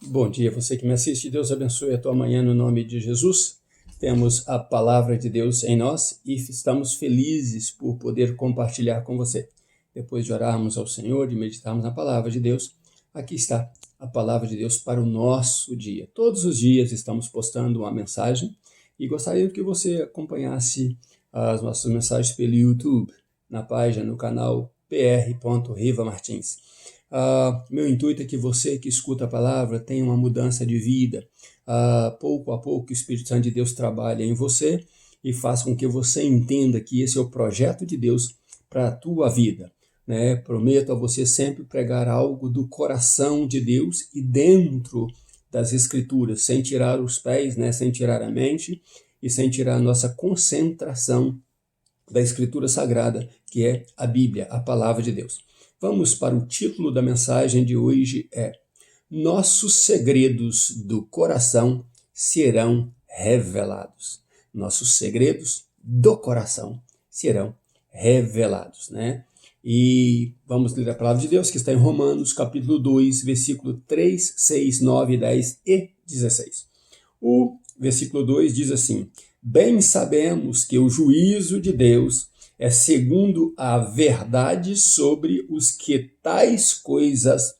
Bom dia, você que me assiste. Deus abençoe a tua manhã no nome de Jesus. Temos a palavra de Deus em nós e estamos felizes por poder compartilhar com você. Depois de orarmos ao Senhor e meditarmos na palavra de Deus, aqui está a palavra de Deus para o nosso dia. Todos os dias estamos postando uma mensagem e gostaria que você acompanhasse as nossas mensagens pelo YouTube, na página, no canal pr.riva Martins. Meu intuito é que você que escuta a palavra tenha uma mudança de vida. Pouco a pouco o Espírito Santo de Deus trabalha em você e faz com que você entenda que esse é o projeto de Deus para a tua vida, né? Prometo a você sempre pregar algo do coração de Deus e dentro das Escrituras, sem tirar os pés, né? Sem tirar a mente e sem tirar a nossa concentração da Escritura Sagrada, que é a Bíblia, a Palavra de Deus. Vamos para o título da mensagem de hoje, Nossos segredos do coração serão revelados. Nossos segredos do coração serão revelados, né? E vamos ler a palavra de Deus que está em Romanos, capítulo 2, versículo 3, 6, 9, 10 e 16. O versículo 2 diz assim: Bem sabemos que o juízo de Deus é segundo a verdade sobre os que tais coisas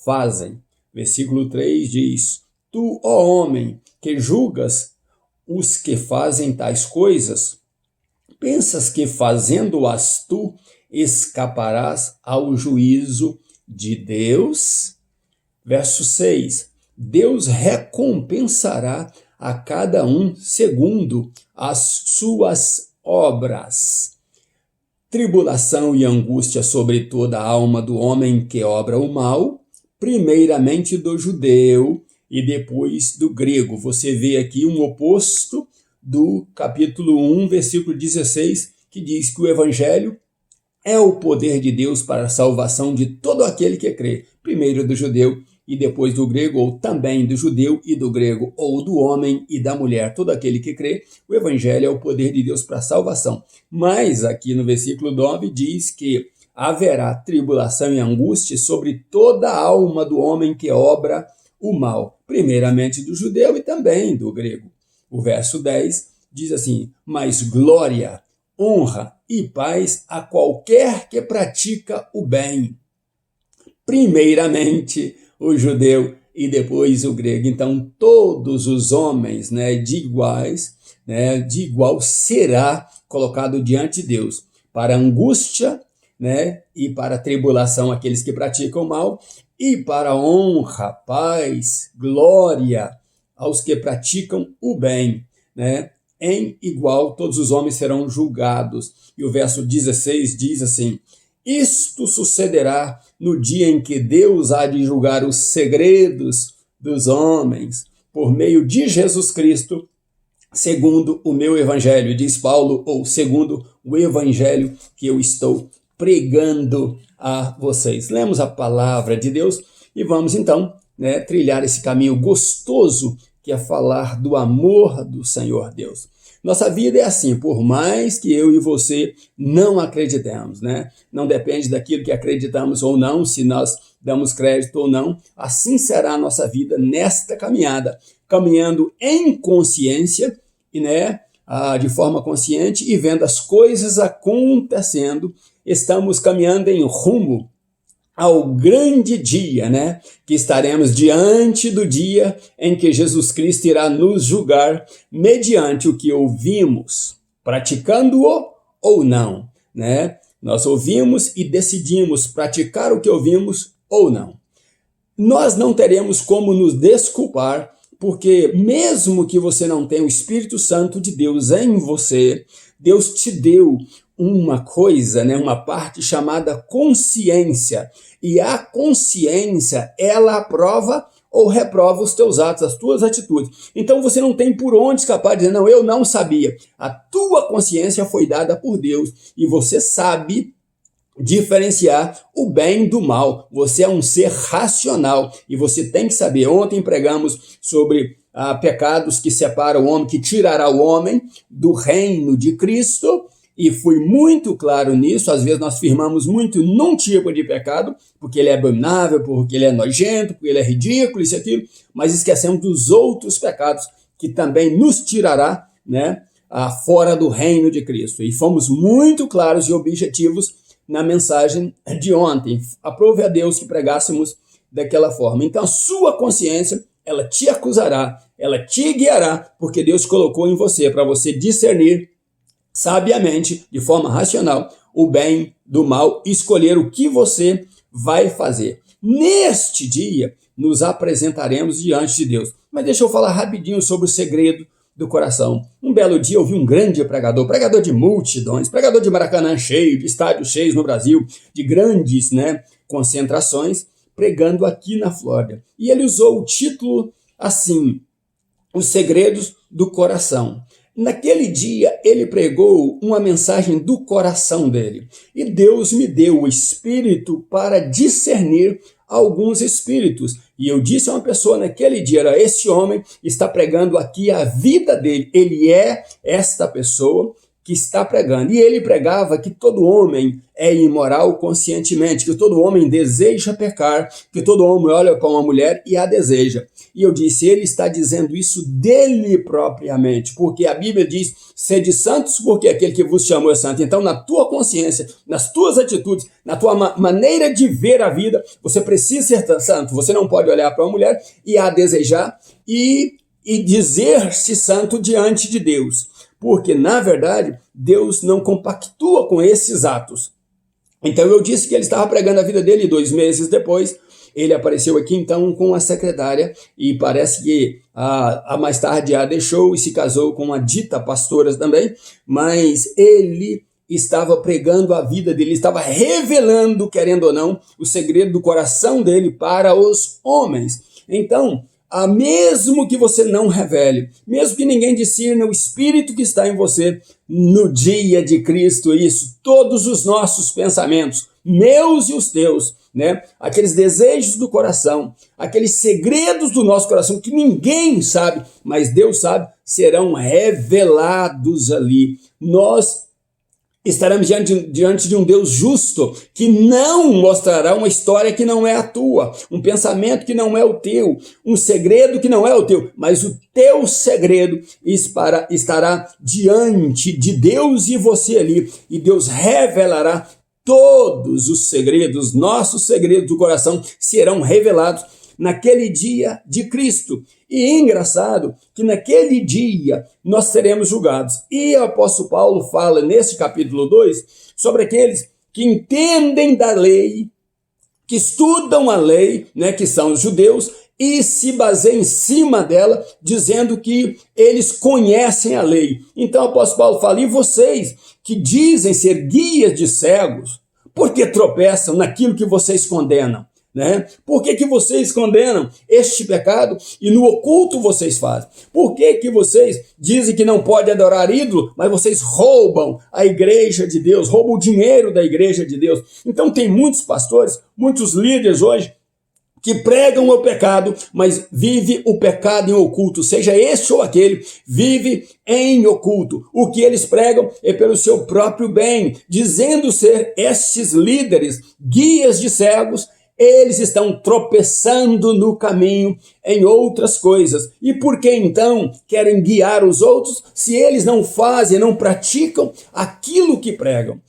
fazem. Versículo 3 diz: Tu, ó homem, que julgas os que fazem tais coisas, pensas que fazendo-as tu escaparás ao juízo de Deus? Verso 6: Deus recompensará a cada um segundo as suas obras. Tribulação e angústia sobre toda a alma do homem que obra o mal, primeiramente do judeu e depois do grego. Você vê aqui um oposto do capítulo 1, versículo 16, que diz que o evangelho é o poder de Deus para a salvação de todo aquele que crê, primeiro do judeu e depois do grego, ou também do judeu e do grego, ou do homem e da mulher, todo aquele que crê. O evangelho é o poder de Deus para a salvação. Mas aqui no versículo 9 diz que haverá tribulação e angústia sobre toda a alma do homem que obra o mal, primeiramente do judeu e também do grego. O verso 10 diz assim: Mas glória, honra e paz a qualquer que pratica o bem, primeiramente o judeu e depois o grego. Então, todos os homens, né, de igual será colocado diante de Deus, para angústia, né, e para tribulação aqueles que praticam o mal, e para honra, paz, glória aos que praticam o bem, né? Em igual, todos os homens serão julgados. E o verso 16 diz assim: Isto sucederá no dia em que Deus há de julgar os segredos dos homens, por meio de Jesus Cristo, segundo o meu evangelho, diz Paulo, ou segundo o evangelho que eu estou pregando a vocês. Lemos a palavra de Deus e vamos então, né, trilhar esse caminho gostoso que é falar do amor do Senhor Deus. Nossa vida é assim, por mais que eu e você não acreditemos, né? Não depende daquilo que acreditamos ou não, se nós damos crédito ou não, assim será a nossa vida nesta caminhada, caminhando em consciência, e, né, de forma consciente e vendo as coisas acontecendo, estamos caminhando em rumo ao grande dia, né? Que estaremos diante do dia em que Jesus Cristo irá nos julgar mediante o que ouvimos, praticando-o ou não, né? Nós ouvimos e decidimos praticar o que ouvimos ou não. Nós não teremos como nos desculpar, porque mesmo que você não tenha o Espírito Santo de Deus em você, Deus te deu uma coisa, né, uma parte chamada consciência. E a consciência, ela aprova ou reprova os teus atos, as tuas atitudes. Então você não tem por onde escapar de dizer: não, eu não sabia. A tua consciência foi dada por Deus e você sabe diferenciar o bem do mal. Você é um ser racional e você tem que saber. Ontem pregamos sobre pecados que separam o homem, que tirará o homem do reino de Cristo, e fui muito claro nisso. Às vezes nós firmamos muito num tipo de pecado, porque ele é abominável, porque ele é nojento, porque ele é ridículo, isso e aquilo, mas esquecemos dos outros pecados que também nos tirará, né, fora do reino de Cristo. E fomos muito claros e objetivos na mensagem de ontem. Aprove a Deus que pregássemos daquela forma. Então a sua consciência, ela te acusará, ela te guiará, porque Deus colocou em você para você discernir sabiamente, de forma racional, o bem do mal, escolher o que você vai fazer. Neste dia, nos apresentaremos diante de Deus. Mas deixa eu falar rapidinho sobre o segredo do coração. Um belo dia eu vi um grande pregador de multidões, pregador de Maracanã cheio, de estádios cheios no Brasil, de grandes, concentrações, pregando aqui na Flórida. E ele usou o título assim, Os Segredos do Coração. Naquele dia, ele pregou uma mensagem do coração dele. E Deus me deu o espírito para discernir alguns espíritos. E eu disse a uma pessoa naquele dia, esse homem está pregando aqui a vida dele. Ele é esta pessoa que está pregando. E ele pregava que todo homem é imoral conscientemente, que todo homem deseja pecar, que todo homem olha para uma mulher e a deseja. E eu disse, ele está dizendo isso dele propriamente, porque a Bíblia diz, sede santos, porque aquele que vos chamou é santo. Então, na tua consciência, nas tuas atitudes, na tua maneira de ver a vida, você precisa ser santo. Você não pode olhar para uma mulher e a desejar e dizer-se santo diante de Deus. Porque, na verdade, Deus não compactua com esses atos. Então, eu disse que ele estava pregando a vida dele, e 2 meses depois, ele apareceu aqui, então, com a secretária, e parece que mais tarde a deixou e se casou com uma dita pastora também, mas ele estava pregando a vida dele, estava revelando, querendo ou não, o segredo do coração dele para os homens. Então, mesmo que você não revele, mesmo que ninguém discirna o Espírito que está em você, no dia de Cristo, isso, todos os nossos pensamentos, meus e os teus, aqueles desejos do coração, aqueles segredos do nosso coração que ninguém sabe, mas Deus sabe, serão revelados ali. Nós estaremos diante de um Deus justo, que não mostrará uma história que não é a tua, um pensamento que não é o teu, um segredo que não é o teu, mas o teu segredo estará diante de Deus e você ali, e Deus revelará todos os segredos, nossos segredos do coração serão revelados naquele dia de Cristo. E é engraçado que naquele dia nós seremos julgados. E o apóstolo Paulo fala nesse capítulo 2 sobre aqueles que entendem da lei, que estudam a lei, que são os judeus, e se baseiam em cima dela, dizendo que eles conhecem a lei. Então o apóstolo Paulo fala, e vocês que dizem ser guias de cegos, por que tropeçam naquilo que vocês condenam? Por que vocês condenam este pecado e no oculto vocês fazem? Por que vocês dizem que não pode adorar ídolo, mas vocês roubam a igreja de Deus, roubam o dinheiro da igreja de Deus? Então tem muitos pastores, muitos líderes hoje, que pregam o pecado, mas vive o pecado em oculto, seja este ou aquele, vive em oculto. O que eles pregam é pelo seu próprio bem, dizendo ser estes líderes, guias de cegos. Eles estão tropeçando no caminho em outras coisas. E por que então querem guiar os outros se eles não fazem, não praticam aquilo que pregam?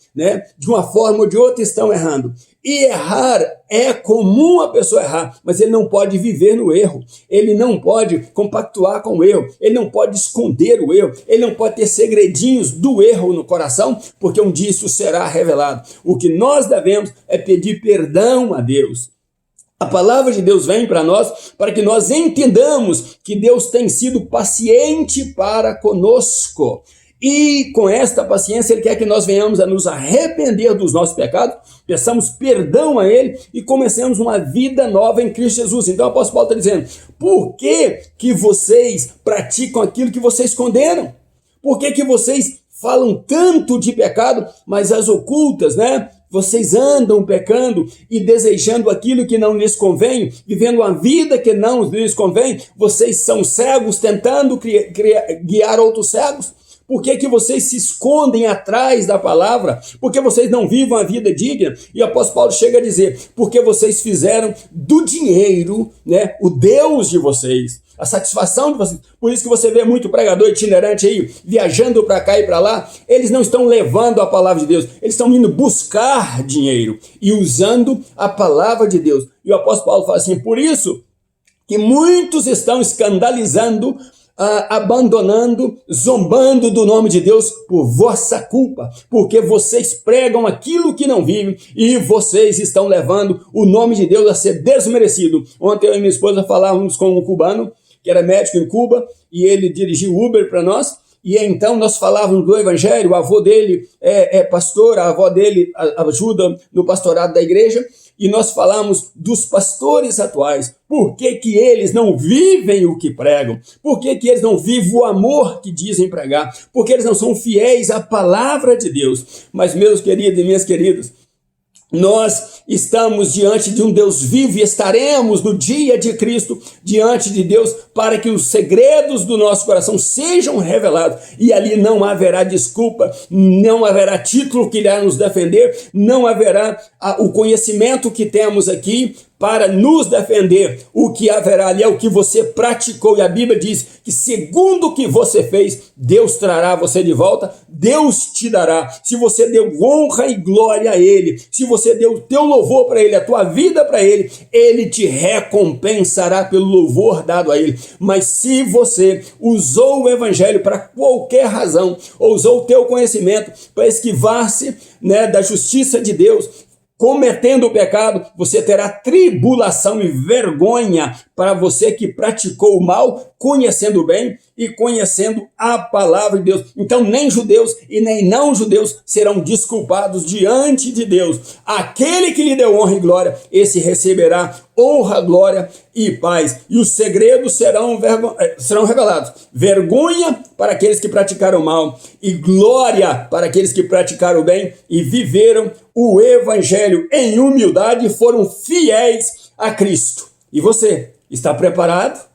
De uma forma ou de outra estão errando. E errar é comum a pessoa errar, mas ele não pode viver no erro, ele não pode compactuar com o erro, ele não pode esconder o erro, ele não pode ter segredinhos do erro no coração, porque um dia isso será revelado. O que nós devemos é pedir perdão a Deus. A palavra de Deus vem para nós, para que nós entendamos que Deus tem sido paciente para conosco. E com esta paciência, Ele quer que nós venhamos a nos arrepender dos nossos pecados, peçamos perdão a Ele e comecemos uma vida nova em Cristo Jesus. Então o apóstolo Paulo está dizendo, por que vocês praticam aquilo que vocês condenam? Por que vocês falam tanto de pecado, mas as ocultas, Vocês andam pecando e desejando aquilo que não lhes convém, vivendo uma vida que não lhes convém. Vocês são cegos tentando guiar outros cegos. Por que vocês se escondem atrás da palavra? Por que vocês não vivem a vida digna? E o apóstolo Paulo chega a dizer, porque vocês fizeram do dinheiro, né, o Deus de vocês, a satisfação de vocês. Por isso que você vê muito pregador itinerante aí, viajando para cá e para lá. Eles não estão levando a palavra de Deus, eles estão indo buscar dinheiro e usando a palavra de Deus. E o apóstolo Paulo fala assim, por isso que muitos estão escandalizando, abandonando, zombando do nome de Deus por vossa culpa, porque vocês pregam aquilo que não vivem e vocês estão levando o nome de Deus a ser desmerecido. Ontem eu e minha esposa falávamos com um cubano, que era médico em Cuba, e ele dirigiu Uber para nós, e então nós falávamos do evangelho. O avô dele é pastor, a avó dele ajuda no pastorado da igreja, e nós falamos dos pastores atuais. Por que eles não vivem o que pregam? Por que eles não vivem o amor que dizem pregar? Porque eles não são fiéis à palavra de Deus. Mas, meus queridos e minhas queridas, nós estamos diante de um Deus vivo e estaremos no dia de Cristo diante de Deus para que os segredos do nosso coração sejam revelados, e ali não haverá desculpa, não haverá título que irá nos defender, não haverá o conhecimento que temos aqui para nos defender. O que haverá ali é o que você praticou, e a Bíblia diz que segundo o que você fez, Deus trará você de volta, Deus te dará. Se você deu honra e glória a Ele, se você deu o teu louvor para Ele, a tua vida para Ele, Ele te recompensará pelo louvor dado a Ele. Mas se você usou o evangelho para qualquer razão, ou usou o teu conhecimento para esquivar-se, né, da justiça de Deus, cometendo o pecado, você terá tribulação e vergonha para você que praticou o mal, conhecendo o bem e conhecendo a palavra de Deus. Então nem judeus e nem não judeus serão desculpados diante de Deus. Aquele que lhe deu honra e glória, esse receberá honra, glória e paz. E os segredos serão revelados. Vergonha para aqueles que praticaram o mal e glória para aqueles que praticaram o bem e viveram o evangelho em humildade e foram fiéis a Cristo. E você, está preparado?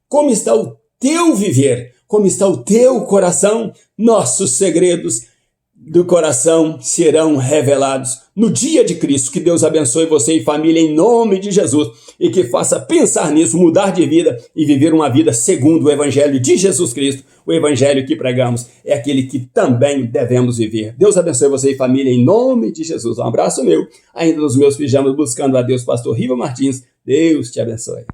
Como está o teu viver? Como está o teu coração? Nossos segredos do coração serão revelados no dia de Cristo. Que Deus abençoe você e família em nome de Jesus e que faça pensar nisso, mudar de vida e viver uma vida segundo o evangelho de Jesus Cristo. O evangelho que pregamos é aquele que também devemos viver. Deus abençoe você e família em nome de Jesus. Um abraço meu, ainda nos meus pijamas, buscando a Deus, pastor Riva Martins. Deus te abençoe.